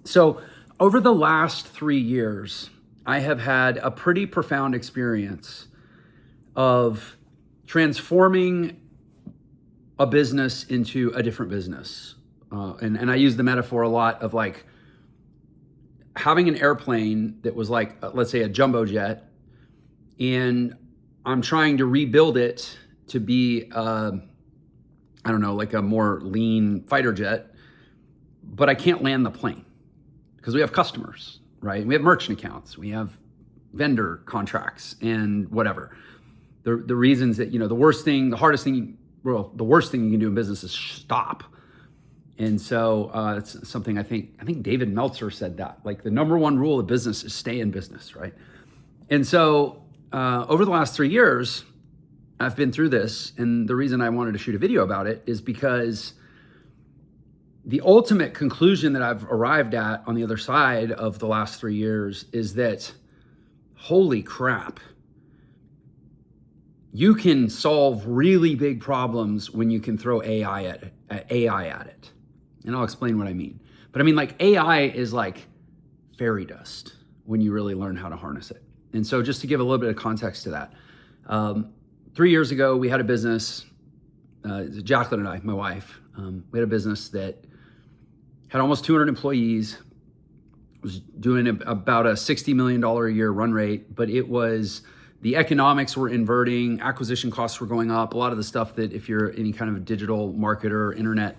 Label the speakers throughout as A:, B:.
A: So over the last 3 years, I have had a pretty profound experience of transforming a business into a different business. And I use the metaphor a lot of like having an airplane that was like, let's say a jumbo jet, and I'm trying to rebuild it to be, I don't know, like a more lean fighter jet, but I can't land the plane because we have customers, right? We have merchant accounts, we have vendor contracts and whatever. The reasons that, the worst thing you can do in business is stop. And so it's something I think David Meltzer said that, like the number one rule of business is stay in business, right? And so over the last 3 years, I've been through this. And the reason I wanted to shoot a video about it is because the ultimate conclusion that I've arrived at on the other side of the last 3 years is that, holy crap, you can solve really big problems when you can throw AI at it. And I'll explain what I mean. But I mean, like, AI is like fairy dust when you really learn how to harness it. And so just to give a little bit of context to that, 3 years ago, we had a business, Jacqueline and I, my wife, we had a business that had almost 200 employees, was doing about a $60 million a year run rate, but the economics were inverting, acquisition costs were going up, a lot of the stuff that if you're any kind of a digital marketer, internet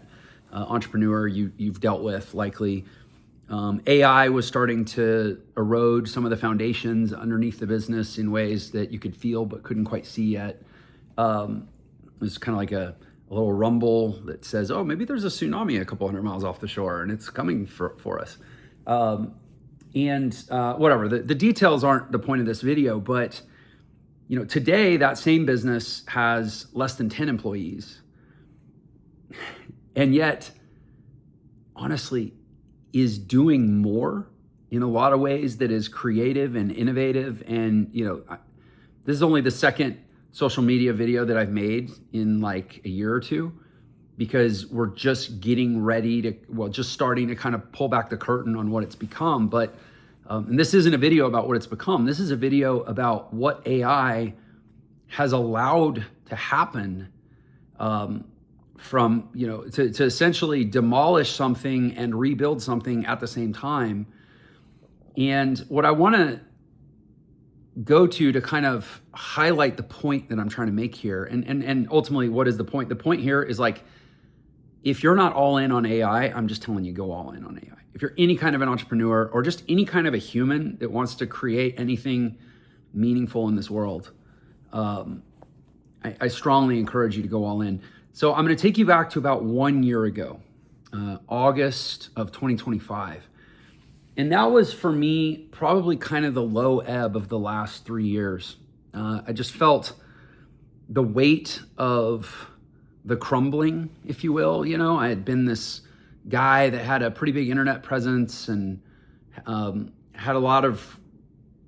A: entrepreneur, you've dealt with likely. AI was starting to erode some of the foundations underneath the business in ways that you could feel but couldn't quite see yet. It was kind of like a little rumble that says, oh, maybe there's a tsunami a couple hundred miles off the shore and it's coming for us. Whatever, the details aren't the point of this video, but today that same business has less than 10 employees. And yet, honestly, is doing more in a lot of ways that is creative and innovative. And, this is only the second social media video that I've made in like a year or two, because we're just getting ready to, just starting to kind of pull back the curtain on what it's become. But, and this isn't a video about what it's become. This is a video about what AI has allowed to happen, from, to essentially demolish something and rebuild something at the same time. And what I want to go to kind of highlight the point that I'm trying to make here, and ultimately, what is the point? The point here is like, if you're not all in on AI, I'm just telling you, go all in on AI. If you're any kind of an entrepreneur or just any kind of a human that wants to create anything meaningful in this world, I strongly encourage you to go all in. So I'm going to take you back to about 1 year ago, August of 2025. And that was, for me, probably kind of the low ebb of the last 3 years. I just felt the weight of the crumbling, if you will. I had been this guy that had a pretty big internet presence and had a lot of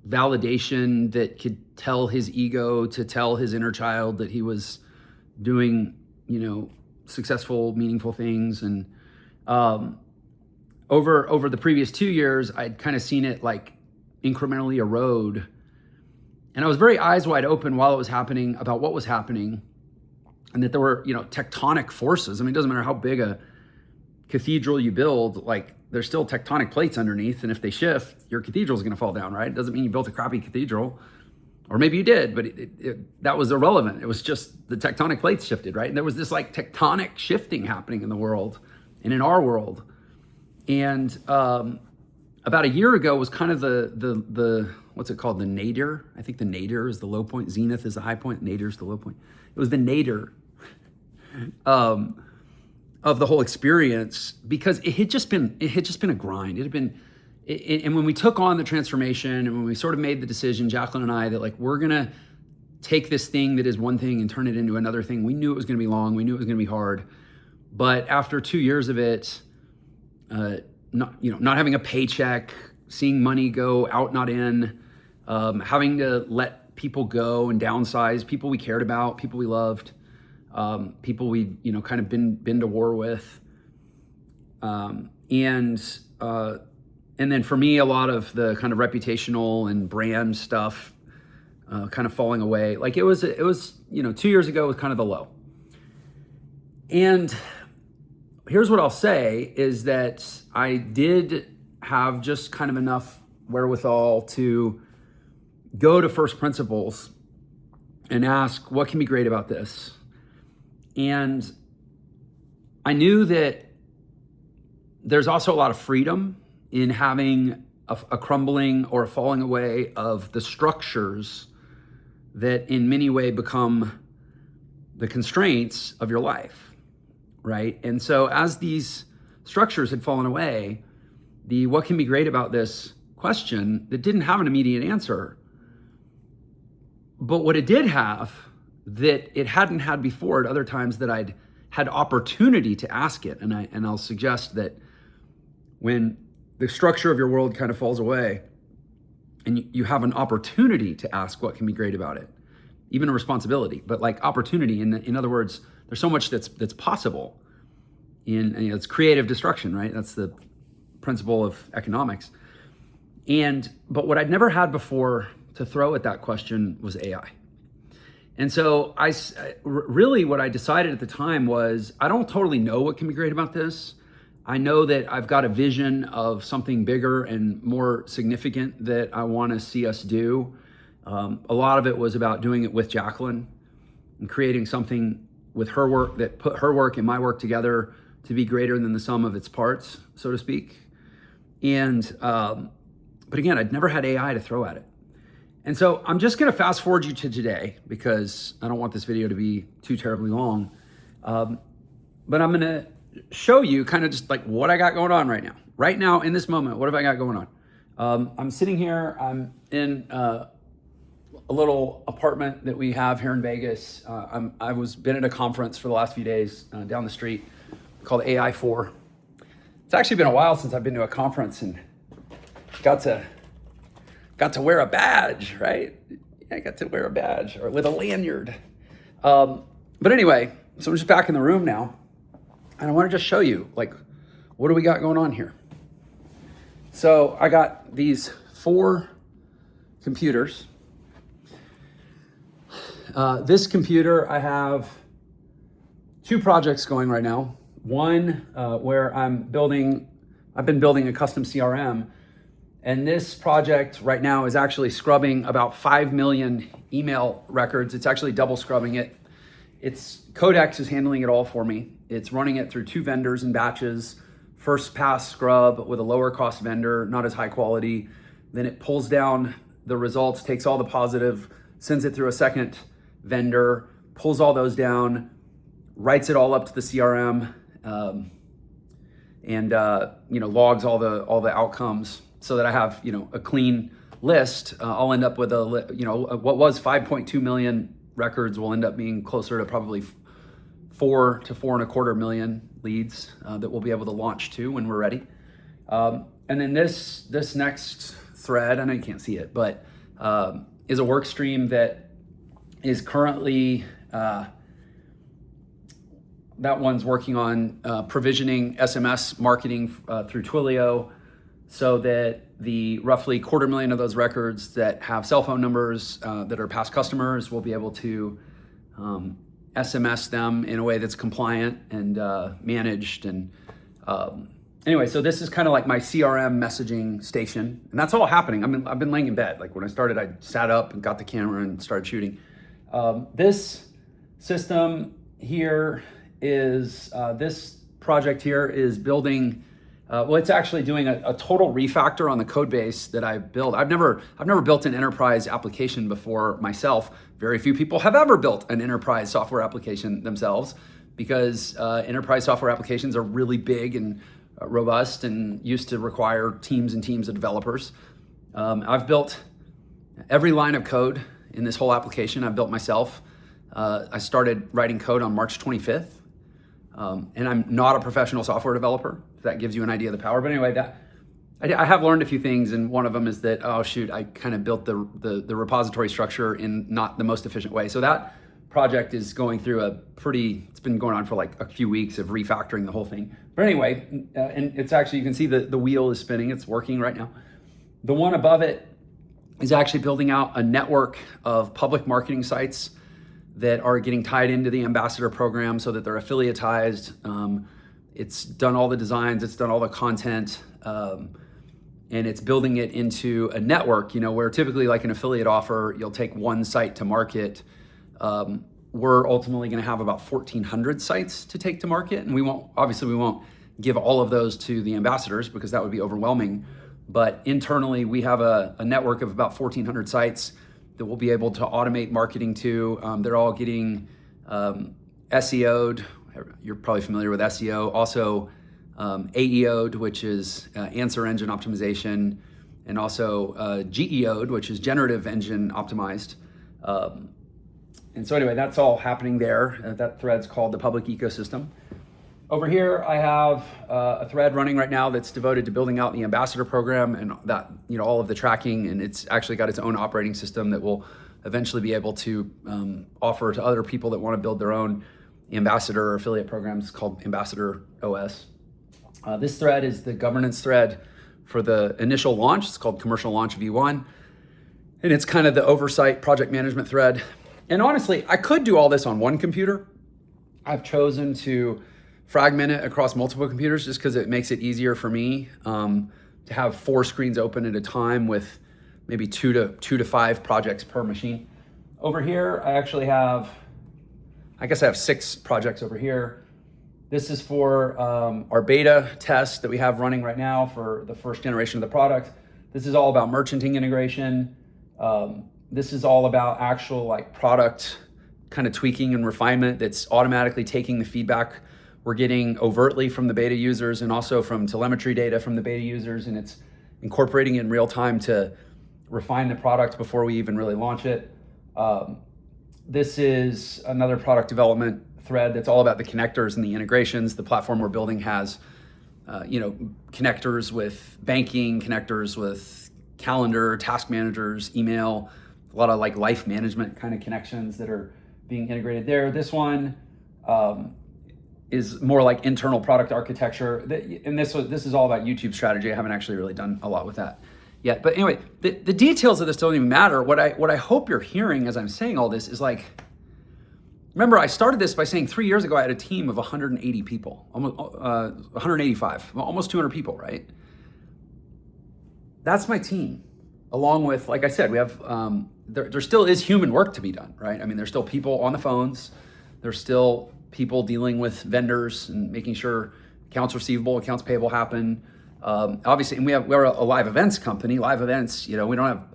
A: validation that could tell his ego to tell his inner child that he was doing, successful, meaningful things. And over the previous 2 years, I'd kind of seen it like incrementally erode. And I was very eyes wide open while it was happening about what was happening, and that there were, tectonic forces. I mean, it doesn't matter how big a cathedral you build, like there's still tectonic plates underneath. And if they shift, your cathedral is going to fall down, right? It doesn't mean you built a crappy cathedral, or maybe you did, but that was irrelevant. It was just the tectonic plates shifted, right? And there was this like tectonic shifting happening in the world and in our world. And about a year ago was kind of the what's it called? The nadir. I think the nadir is the low point. Zenith is the high point. Nadir is the low point. It was the nadir of the whole experience, because it had just been a grind. It had been, and when we took on the transformation and when we sort of made the decision, Jacqueline and I, that like, we're going to take this thing that is one thing and turn it into another thing. We knew it was going to be long. We knew it was going to be hard. But after 2 years of it, not having a paycheck, seeing money go out, not in, having to let people go and downsize, people we cared about, people we loved, people we, kind of been to war with. And then for me, a lot of the kind of reputational and brand stuff kind of falling away. Like it was, 2 years ago was kind of the low. And here's what I'll say is that I did have just kind of enough wherewithal to go to first principles and ask, what can be great about this? And I knew that there's also a lot of freedom in having a crumbling or a falling away of the structures that in many ways become the constraints of your life, right? And so as these structures had fallen away, the what can be great about this question that didn't have an immediate answer, but what it did have that it hadn't had before at other times that I'd had opportunity to ask it. And I'll suggest that when the structure of your world kind of falls away and you have an opportunity to ask what can be great about it, even a responsibility, but like opportunity. In other words, there's so much that's possible it's creative destruction, right? That's the principle of economics. But what I'd never had before to throw at that question was AI. And so really what I decided at the time was, I don't totally know what can be great about this. I know that I've got a vision of something bigger and more significant that I want to see us do. A lot of it was about doing it with Jacqueline and creating something with her work that put her work and my work together to be greater than the sum of its parts, so to speak. But again, I'd never had AI to throw at it. And so I'm just gonna fast forward you to today because I don't want this video to be too terribly long. But I'm gonna show you kind of just like what I got going on right now. Right now, in this moment, what have I got going on? I'm sitting here, I'm in a little apartment that we have here in Vegas. I was been at a conference for the last few days down the street called AI4. It's actually been a while since I've been to a conference and got to wear a badge, right? I got to wear a badge or with a lanyard. But anyway, so I'm just back in the room now. And I want to just show you, like, what do we got going on here? So I got these 4 computers. This computer, I have 2 projects going right now. One where I've been building a custom CRM. And this project right now is actually scrubbing about 5 million email records. It's actually double scrubbing it. Codex is handling it all for me. It's running it through 2 vendors in batches. First pass scrub with a lower cost vendor, not as high quality. Then it pulls down the results, takes all the positive, sends it through a second vendor, pulls all those down, writes it all up to the CRM, and logs all the outcomes so that I have a clean list. I'll end up with what was 5.2 million records will end up being closer to probably 4 to 4.25 million leads that we'll be able to launch to when we're ready. And then this next thread, I know you can't see it, but is a work stream that is currently, that one's working on provisioning SMS marketing through Twilio so that the roughly 250,000 of those records that have cell phone numbers that are past customers will be able to SMS them in a way that's compliant and managed. And anyway, so this is kind of like my CRM messaging station, and that's all happening. I've been laying in bed. Like when I started, I sat up and got the camera and started shooting. This system here is, this project here is building, it's actually doing a total refactor on the code base that I built. I've never built an enterprise application before myself. Very few people have ever built an enterprise software application themselves because enterprise software applications are really big and robust and used to require teams and teams of developers. I've built every line of code in this whole application. I've built myself. I started writing code on March 25th. And I'm not a professional software developer, if that gives you an idea of the power. But anyway, I have learned a few things, and one of them is that, I kind of built the repository structure in not the most efficient way. So that project is going through it's been going on for like a few weeks of refactoring the whole thing. But anyway, and it's actually, you can see the wheel is spinning, it's working right now. The one above it is actually building out a network of public marketing sites that are getting tied into the ambassador program so that they're affiliatized. It's done all the designs, it's done all the content, and it's building it into a network, where typically like an affiliate offer, you'll take one site to market. We're ultimately going to have about 1,400 sites to take to market. And we won't give all of those to the ambassadors because that would be overwhelming. But internally, we have a network of about 1,400 sites that we'll be able to automate marketing to. They're all getting SEO'd. You're probably familiar with SEO. Also AEO'd, which is answer engine optimization, and also GEO'd, which is generative engine optimized. And so anyway, that's all happening there. That thread's called the public ecosystem. Over here, I have a thread running right now that's devoted to building out the ambassador program and that, all of the tracking, and it's actually got its own operating system that will eventually be able to offer to other people that want to build their own ambassador or affiliate programs called Ambassador OS. This thread is the governance thread for the initial launch. It's called Commercial Launch V1, and it's kind of the oversight project management thread. And honestly, I could do all this on one computer. I've chosen to fragment it across multiple computers just because it makes it easier for me to have 4 screens open at a time with maybe two to five projects per machine. Over here, I have 6 projects over here. This is for our beta test that we have running right now for the first generation of the product. This is all about merchanting integration. This is all about actual like product kind of tweaking and refinement that's automatically taking the feedback we're getting overtly from the beta users and also from telemetry data from the beta users, and it's incorporating it in real time to refine the product before we even really launch it. This is another product development thread that's all about the connectors and the integrations. The platform we're building has, connectors with banking, connectors with calendar, task managers, email, a lot of like life management kind of connections that are being integrated there. This one is more like internal product architecture. And this is all about YouTube strategy. I haven't actually really done a lot with that yet. But anyway, the details of this don't even matter. What I hope you're hearing as I'm saying all this is like, remember I started this by saying 3 years ago I had a team of 180 people, almost 185, almost 200 people, right? That's my team. Along with, like I said, we have, there still is human work to be done, right? I mean, there's still people on the phones. There's still people dealing with vendors and making sure accounts receivable, accounts payable happen. Obviously, and we're a live events company. Live events, we don't have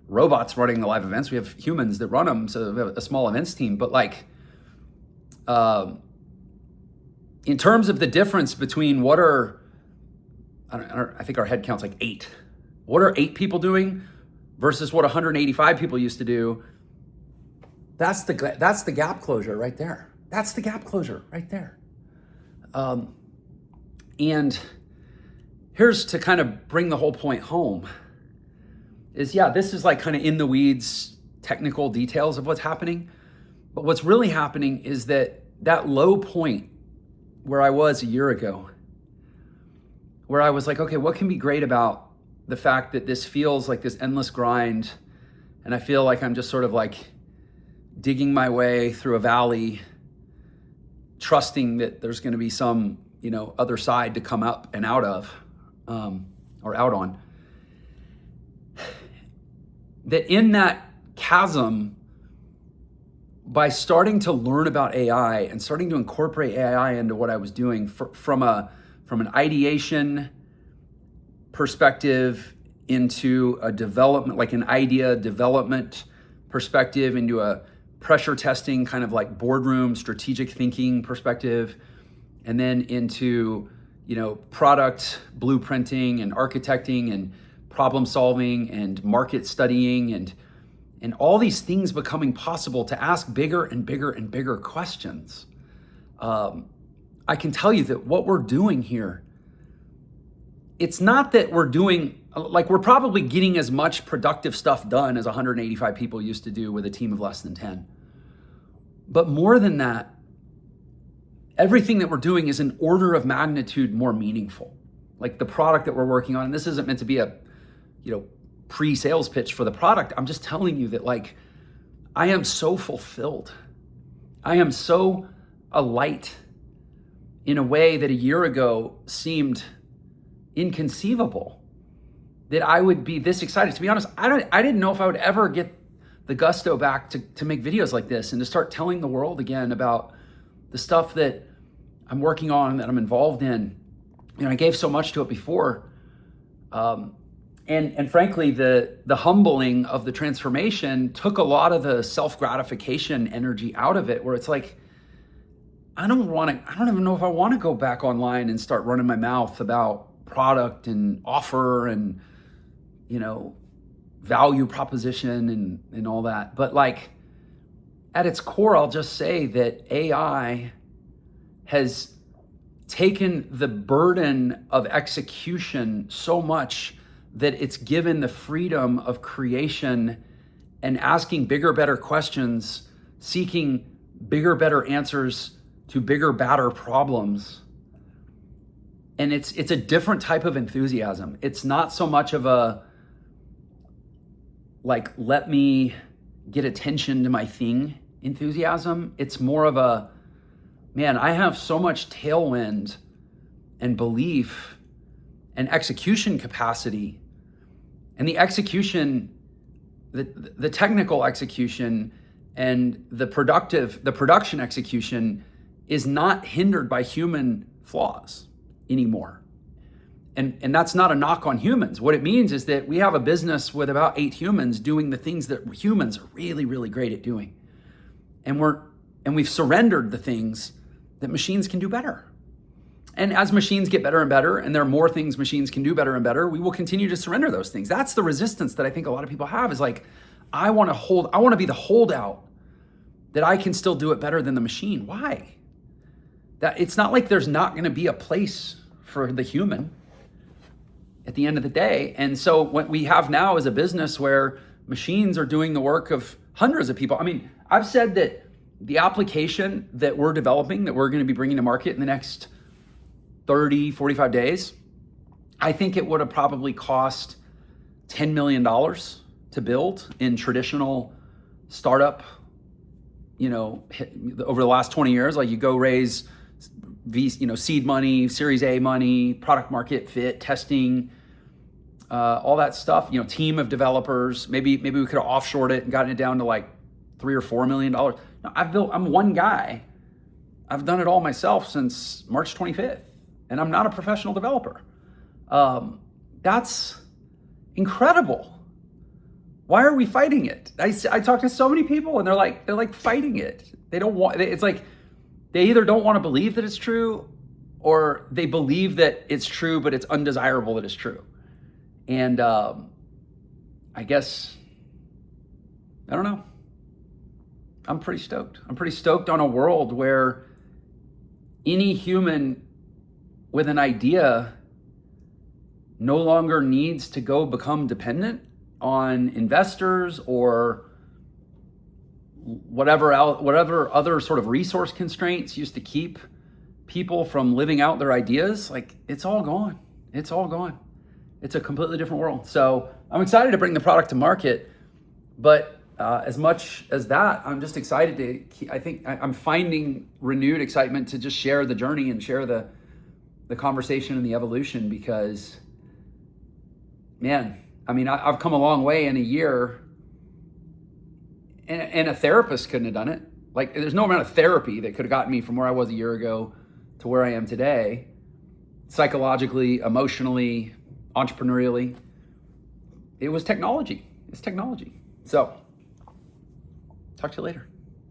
A: robots running the live events. We have humans that run them. So we have a small events team. But like, in terms of the difference between I think our head count's like 8. What are 8 people doing versus what 185 people used to do? That's the gap closure right there. That's the gap closure right there. And here's to kind of bring the whole point home is, this is like kind of in the weeds, technical details of what's happening. But what's really happening is that low point where I was a year ago, where I was like, okay, what can be great about the fact that this feels like this endless grind, and I feel like I'm just sort of like digging my way through a valley, trusting that there's going to be some, other side to come up and out of, or out on. That in that chasm, by starting to learn about AI and starting to incorporate AI into what I was doing from an ideation perspective into a development, like an idea development perspective, into a pressure testing kind of like boardroom strategic thinking perspective, and then into, product blueprinting and architecting and problem solving and market studying and all these things becoming possible to ask bigger and bigger and bigger questions. I can tell you that what we're doing here, it's not that we're probably getting as much productive stuff done as 185 people used to do with a team of less than 10. But more than that, everything that we're doing is an order of magnitude more meaningful. Like the product that we're working on, and this isn't meant to be a, pre-sales pitch for the product. I'm just telling you that like, I am so fulfilled. I am so alight in a way that a year ago seemed inconceivable that I would be this excited. To be honest, I didn't know if I would ever get the gusto back to make videos like this and to start telling the world again about the stuff that I'm working on, that I'm involved in. I gave so much to it before. And frankly, the humbling of the transformation took a lot of the self-gratification energy out of it, where it's like, I don't even know if I want to go back online and start running my mouth about product and offer and, value proposition and all that. But like at its core, I'll just say that AI has taken the burden of execution so much that it's given the freedom of creation and asking bigger, better questions, seeking bigger, better answers to bigger, badder problems. And it's a different type of enthusiasm. It's not so much of a, like, let me get attention to my thing enthusiasm. It's more of a, man, I have so much tailwind and belief and execution capacity, and the execution, the technical execution and the production execution is not hindered by human flaws anymore. And that's not a knock on humans. What it means is that we have a business with about 8 humans doing the things that humans are really, really great at doing. And we've surrendered the things that machines can do better. And as machines get better and better, and there are more things machines can do better and better, we will continue to surrender those things. That's the resistance that I think a lot of people have, is like, I want to be the holdout that I can still do it better than the machine. Why? That it's not like there's not going to be a place for the human at the end of the day. And so what we have now is a business where machines are doing the work of hundreds of people. I mean, I've said that the application that we're developing, that we're going to be bringing to market in the next 30, 45 days, I think it would have probably cost $10 million to build in traditional startup, over the last 20 years. Like, you go raise seed money, Series A money, product market fit, testing, all that stuff, team of developers. Maybe we could have offshored it and gotten it down to like $3 or $4 million. No, I'm one guy. I've done it all myself since March 25th. And I'm not a professional developer. That's incredible. Why are we fighting it? I talk to so many people and they're like fighting it. They don't want, it's like, they either don't want to believe that it's true, or they believe that it's true, but it's undesirable that it's true. And I guess, I don't know. I'm pretty stoked. I'm pretty stoked on a world where any human with an idea no longer needs to go become dependent on investors or whatever other sort of resource constraints used to keep people from living out their ideas. Like, it's all gone. It's all gone. It's a completely different world. So I'm excited to bring the product to market, but as much as that, I'm just excited I'm finding renewed excitement to just share the journey and share the conversation and the evolution, because, man, I mean, I've come a long way in a year, and a therapist couldn't have done it. Like, there's no amount of therapy that could have gotten me from where I was a year ago to where I am today, psychologically, emotionally, entrepreneurially. It was technology. It's technology. So, talk to you later.